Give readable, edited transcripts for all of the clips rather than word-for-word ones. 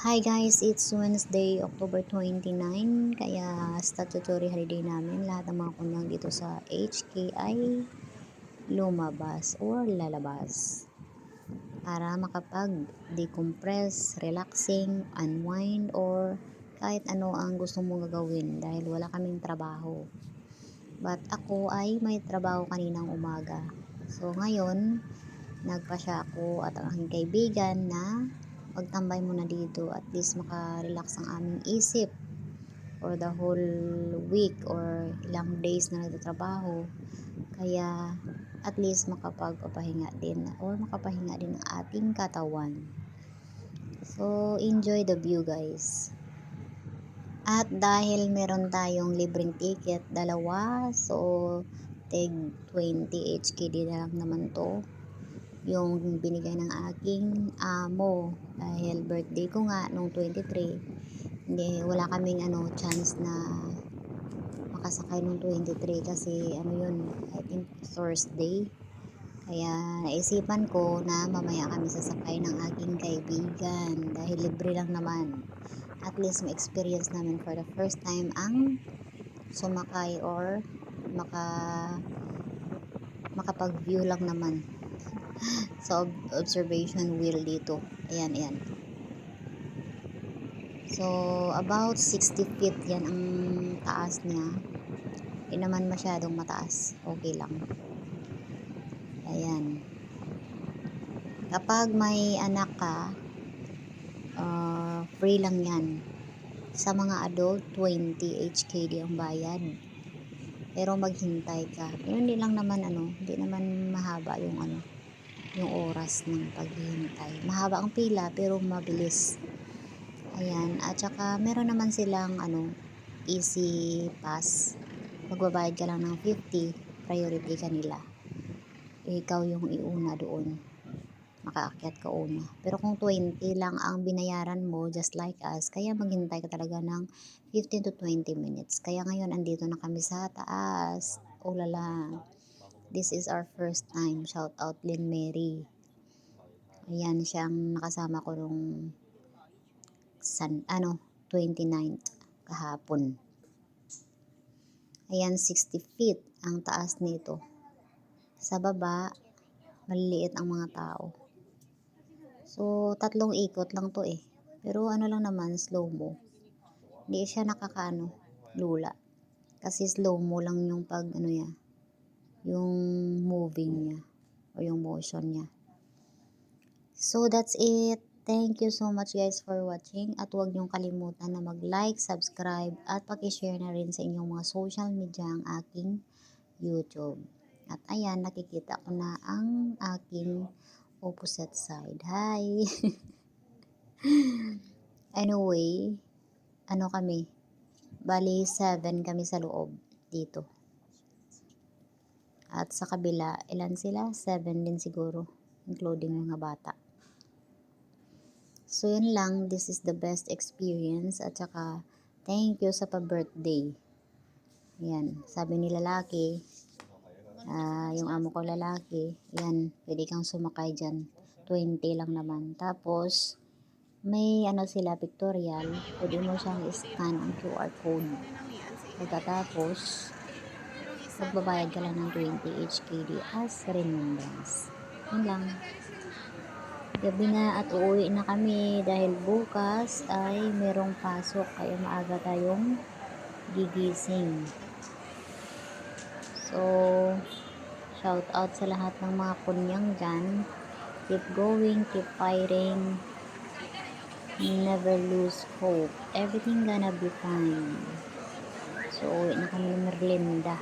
Hi guys, it's Wednesday, October 29, kaya statutory holiday namin. Lahat ng mga kunyang dito sa HK ay lumabas or lalabas para makapag-decompress, relaxing, unwind, or kahit ano ang gusto mong gagawin dahil wala kaming trabaho. But ako ay may trabaho kaninang umaga. So ngayon, nagpasya ako at ang aking kaibigan na magtambay muna dito, at least makarelax ang aming isip for the whole week or ilang days na nagtatrabaho. Kaya at least makapagpapahinga din or makapahinga din ang ating katawan. So enjoy the view guys. At dahil meron tayong libreng ticket, dalawa, so tig 20 HKD na lang naman to yung binigay ng aking amo dahil birthday ko nga nung 23. Hindi, wala kaming chance na makasakay nung 23 kasi yun, I think Thursday. Kaya naisipan ko na mamaya kami sasakay ng aking kaibigan dahil libre lang naman. At least ma-experience namin for the first time ang sumakay or makapag-view lang naman sa observation wheel dito. Ayan. So, about 60 feet yan ang taas niya. Hindi naman masyadong mataas. Okay lang. Ayan. Kapag may anak ka, free lang yan. Sa mga adult, 20 HKD ang bayad. Pero maghintay ka. Pero hindi lang naman hindi naman mahaba yung oras ng paghihintay. Mahaba ang pila pero mabilis. Ayan, at saka meron naman silang easy pass. Magbabayad ka lang ng 50, priority ka nila. Ikaw yung iuna doon. Makaakyat ka una. Pero kung 20 lang ang binayaran mo, just like us, kaya maghintay ka talaga ng 15 to 20 minutes. Kaya ngayon andito na kami sa taas. Oh lala. This is our first time. Shout out Lynn Mary. Ayan siyang nakasama ko nung 29th kahapon. Ayan, 60 feet ang taas nito. Sa baba, maliliit ang mga tao. So, 3 ikot lang to eh. Pero lang naman, slow mo. Hindi siya lula. Kasi slow mo lang yung yung moving niya o yung motion niya. So, that's it. Thank you so much guys for watching, at huwag niyong kalimutan na mag-like, subscribe at paki-share na rin sa inyong mga social media ang aking YouTube. At ayan, nakikita ko na ang aking opposite side. Hi! Anyway, kami? Bali 7 kami sa loob dito. At sa kabila, ilan sila? 7 din siguro, including mga bata. So, yun lang. This is the best experience. At saka, thank you sa pa-birthday. Yan. Sabi ni lalaki, yung amo ko lalaki, yan, pwede kang sumakay dyan. 20 lang naman. Tapos, may sila, pictorial. Pwede mo siyang scan ang QR code. Pagkatapos, magbabayad ka lang ng 20 HKD as remembrance. Yun lang. Gabi na at uuwi na kami dahil bukas ay merong pasok, kaya maaga tayong gigising. So, shout out sa lahat ng mga kunyang dyan. Keep going, keep fighting, never lose hope. Everything gonna be fine. So, uuwi na kami ng Merlinda.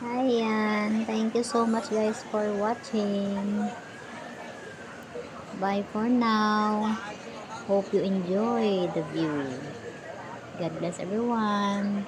Ayan, thank you so much guys for watching. Bye for now. Hope you enjoy the view. God bless everyone.